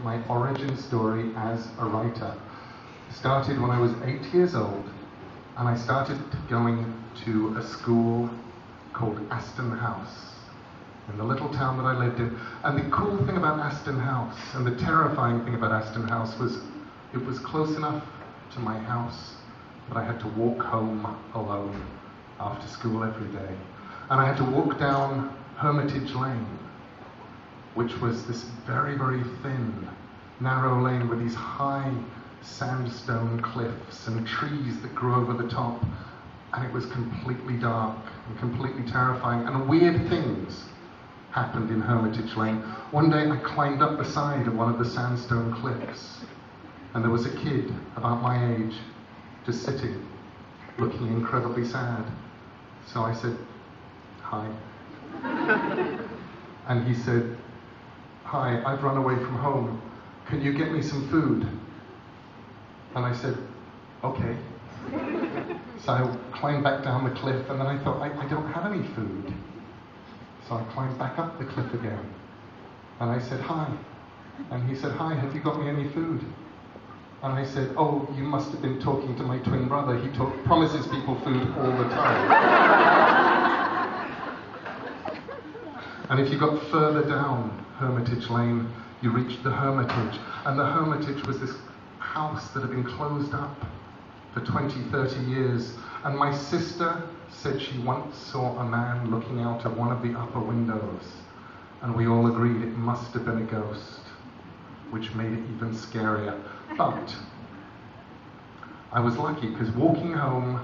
My origin story as a writer started when I was 8 years old, and I started going to a school called Aston House in the little town that I lived in. And the cool thing about Aston House, and the terrifying thing about Aston House, was it was close enough to my house that I had to walk home alone after school every day. And I had to walk down Hermitage Lane, which was this very, very thin, narrow lane with these high sandstone cliffs and trees that grew over the top. And it was completely dark and completely terrifying. And weird things happened in Hermitage Lane. One day I climbed up the side of one of the sandstone cliffs, and there was a kid about my age just sitting, looking incredibly sad. So I said, "Hi." And he said, "Hi, I've run away from home. Can you get me some food?" And I said, "Okay." So I climbed back down the cliff, and then I thought, I don't have any food. So I climbed back up the cliff again. And I said, "Hi." And he said, "Hi, have you got me any food?" And I said, "Oh, you must have been talking to my twin brother. He promises people food all the time." And if you got further down Hermitage Lane, you reached the Hermitage. And the Hermitage was this house that had been closed up for 20, 30 years. And my sister said she once saw a man looking out of one of the upper windows. And we all agreed it must have been a ghost, which made it even scarier. But I was lucky, because walking home,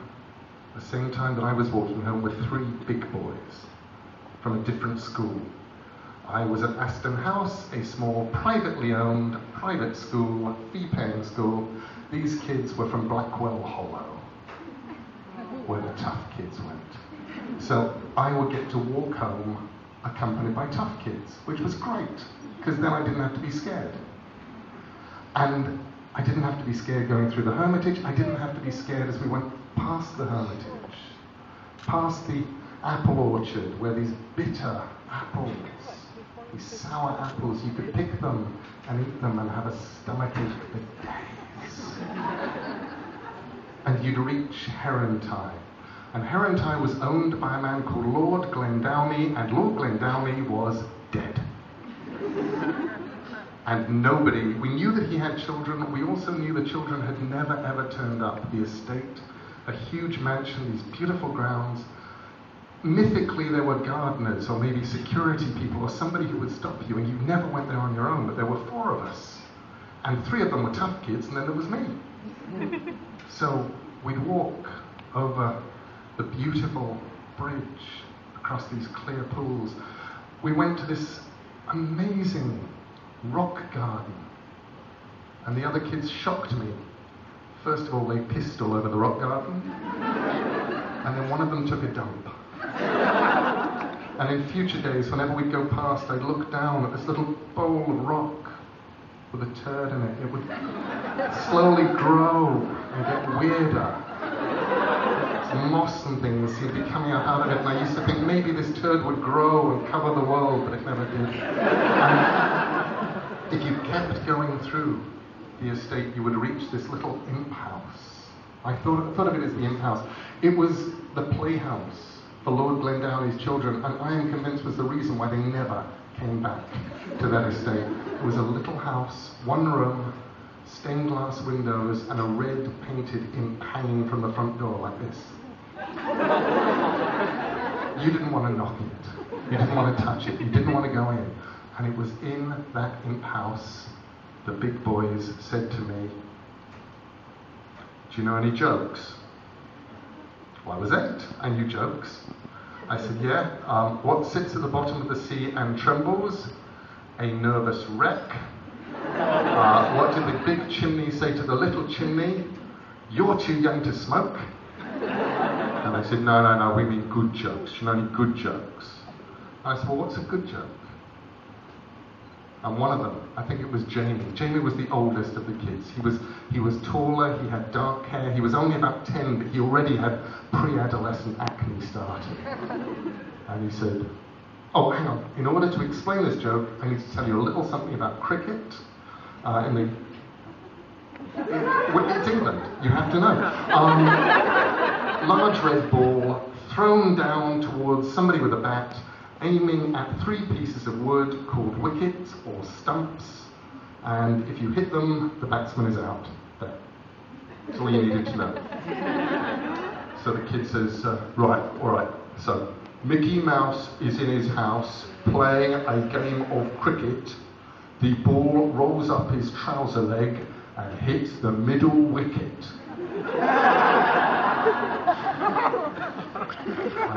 the same time that I was walking home, were three big boys from a different school. I was at Aston House, a small privately owned private school, fee-paying school. These kids were from Blackwell Hollow, where the tough kids went. So I would get to walk home accompanied by tough kids, which was great, because then I didn't have to be scared. And I didn't have to be scared going through the Hermitage. I didn't have to be scared as we went past the Hermitage, past the apple orchard, where these bitter apples, these sour apples, you could pick them and eat them and have a stomachache for days. And you'd reach Herentide. And Herentide was owned by a man called Lord Glendowney, and Lord Glendowney was dead. And nobody, we knew that he had children, we also knew the children had never ever turned up. The estate, a huge mansion, these beautiful grounds. Mythically there were gardeners, or maybe security people, or somebody who would stop you, and you never went there on your own, but there were 4 of us. And 3 of them were tough kids, and then there was me. So we'd walk over the beautiful bridge across these clear pools. We went to this amazing rock garden, and the other kids shocked me. First of all, they pissed all over the rock garden, and then one of them took a dump. And in future days, whenever we'd go past, I'd look down at this little bowl of rock with a turd in it. It would slowly grow and get weirder. Moss and things seemed to be coming out of it, and I used to think maybe this turd would grow and cover the world, but it never did. And if you kept going through the estate, you would reach this little imp house. I thought of it as the imp house. It was the playhouse for Lord Glendowney's children, and I am convinced was the reason why they never came back to that estate. It was a little house, 1 room, stained glass windows, and a red painted imp hanging from the front door like this. You didn't want to knock it. You didn't want to touch it. You didn't want to go in. And it was in that imp house the big boys said to me, "Do you know any jokes?" Well, I was 8. I knew jokes. I said, "Yeah. What sits at the bottom of the sea and trembles? A nervous wreck. What did the big chimney say to the little chimney? You're too young to smoke." And I said, no, we mean good jokes. Do you know any good jokes? And I said, "Well, what's a good joke?" And one of them, I think it was Jamie. Jamie was the oldest of the kids. He was taller, he had dark hair, he was only about 10, but he already had pre-adolescent acne starting. And he said, "Oh, hang on, in order to explain this joke, I need to tell you a little something about cricket, in the... It's England, you have to know. Large red ball thrown down towards somebody with a bat, aiming at 3 pieces of wood called wickets or stumps, and if you hit them, the batsman is out. There. That's all you needed to know. So the kid says, right, all right, so Mickey Mouse is in his house playing a game of cricket. The ball rolls up his trouser leg and hits the middle wicket. And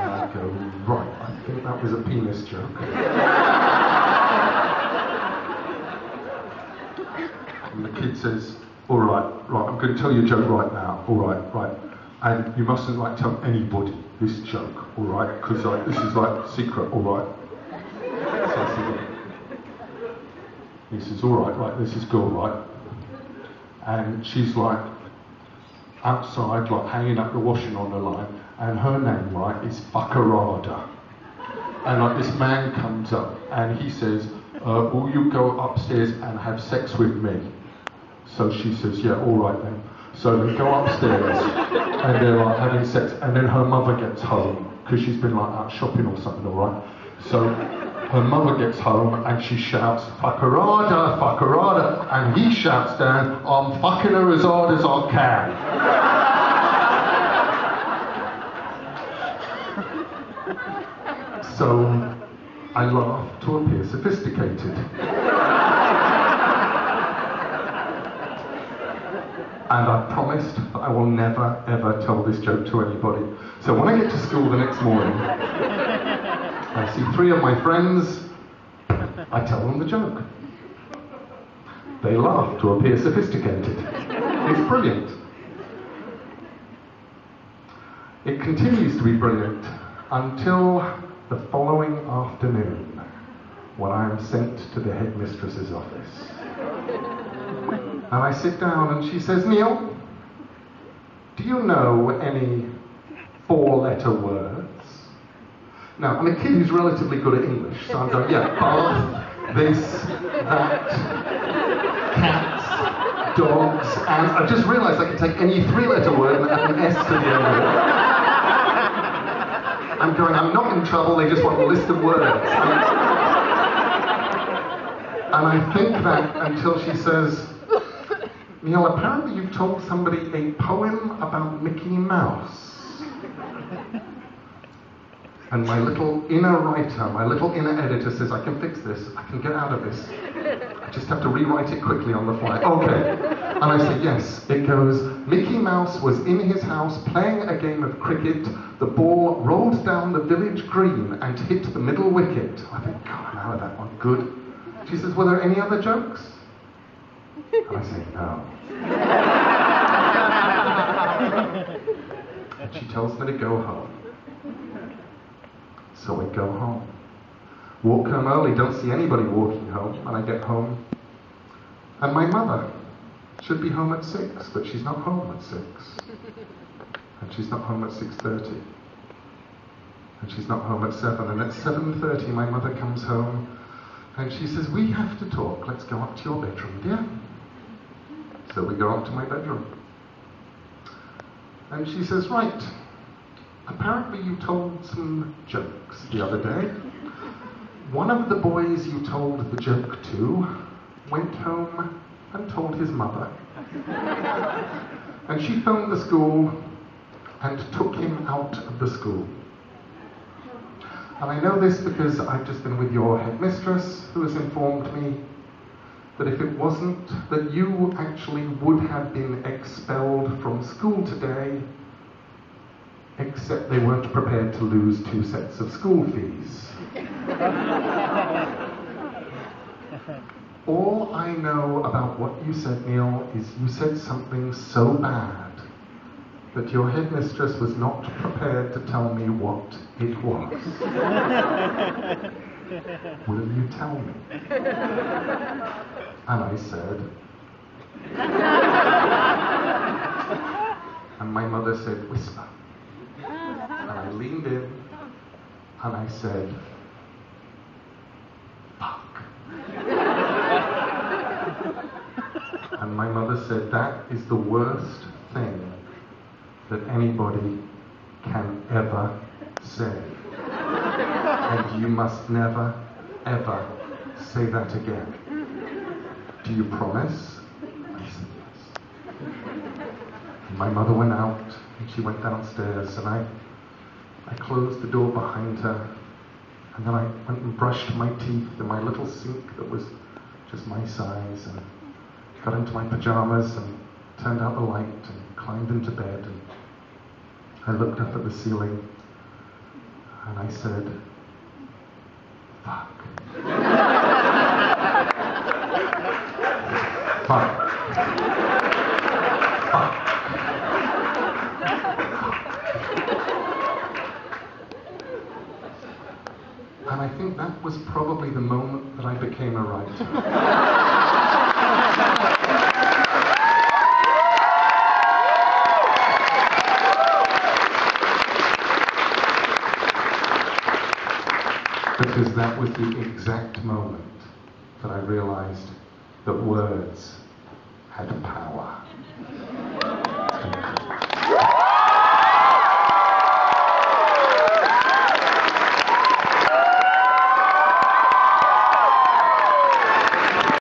I go, right, I think that was a penis joke. And the kid says, all right, I'm going to tell you a joke right now, all right. And you mustn't tell anybody this joke, all right? Because this is secret, all right? So I said, he says, all right, this is girl, right? And she's outside, hanging up the washing on the line, and her name, is Fuckerada. And this man comes up and he says, will you go upstairs and have sex with me? So she says, yeah, all right then. So they go upstairs and they're having sex, and then her mother gets home because she's been out shopping or something, all right? So her mother gets home and she shouts, Fuckerada, and he shouts down, I'm fucking her as hard as I can. So I laugh to appear sophisticated. And I promised that I will never, ever tell this joke to anybody. So when I get to school the next morning, I see 3 of my friends, I tell them the joke. They laugh to appear sophisticated. It's brilliant. It continues to be brilliant until the following afternoon, when I am sent to the headmistress's office. And I sit down and she says, Neil, do you know any 4-letter words? Now, I'm a kid who's relatively good at English, so I'm going, yeah, bath, this, that, cats, dogs, and I just realised I could take any 3-letter word and add an S to the end of it. I'm going, I'm not in trouble, they just want a list of words. And I think that until she says, Neil, apparently you've told somebody a poem about Mickey Mouse. And my little inner writer, my little inner editor says, I can fix this, I can get out of this. I just have to rewrite it quickly on the fly. Okay. And I say, yes. It goes, Mickey Mouse was in his house playing a game of cricket. The ball rolled down the village green and hit the middle wicket. I think, God, I'm out of that one. Good. She says, were there any other jokes? And I say, no. And she tells me to go home. So I go home. Walk home early, don't see anybody walking home, and I get home. And my mother should be home at 6, but she's not home at 6. And she's not home at 6:30. And she's not home at 7. And at 7:30 my mother comes home and she says, we have to talk, let's go up to your bedroom, dear. So we go up to my bedroom. And she says, right, apparently you told some jokes the other day. One of the boys you told the joke to went home and told his mother. And she phoned the school and took him out of the school. And I know this because I've just been with your headmistress, who has informed me that if it wasn't that you actually would have been expelled from school today, except they weren't prepared to lose 2 sets of school fees. All I know about what you said, Neil, is you said something so bad that your headmistress was not prepared to tell me what it was. Will you tell me? And I said, and my mother said, whisper. And I leaned in and I said, fuck. And my mother said, that is the worst thing that anybody can ever say. And you must never, ever say that again. Do you promise? I said yes. And my mother went out, and she went downstairs, and I closed the door behind her, and then I went and brushed my teeth in my little sink that was just my size, and got into my pajamas and turned out the light and climbed into bed, and I looked up at the ceiling and I said, fuck. Fuck. Fuck. And I think that was probably the moment that I became a writer. Because that was the exact moment that I realized that words had power.